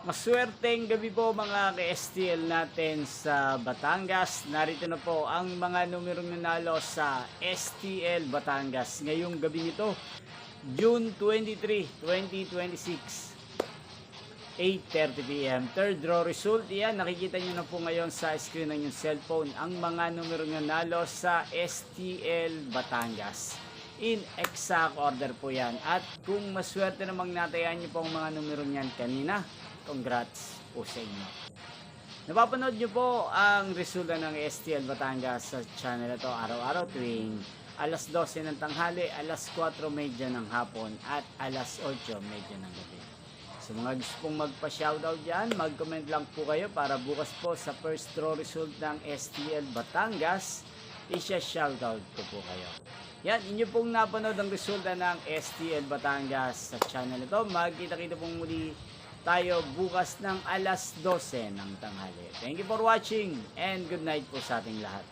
Maswerteng gabi po mga ka-STL natin sa Batangas. Narito na po ang mga numerong nanalo sa STL Batangas ngayong gabi nito, June 23, 2026, 8:30 PM. Third draw result, yan, nakikita nyo na po ngayon sa screen ng yung cellphone ang mga numerong nanalo sa STL Batangas. In exact order po yan. At kung maswerte namang natayaan nyo po ang mga numero niyan kanina, congrats po sa inyo. Napapanood nyo po ang resulta ng STL Batangas sa channel ito araw-araw tuwing alas 12 ng tanghali, alas 4:30 ng hapon at alas 8:30 ng gabi. So mga gusto pong magpa-shoutout dyan, mag-comment lang po kayo para bukas po sa first draw result ng STL Batangas, isya-shoutout ko po kayo. Yan, inyo pong napanood ang resulta ng STL Batangas sa channel ito. Magkita-kita pong muli tayo bukas ng alas 12 ng tanghali. Thank you for watching and good night po sa ating lahat.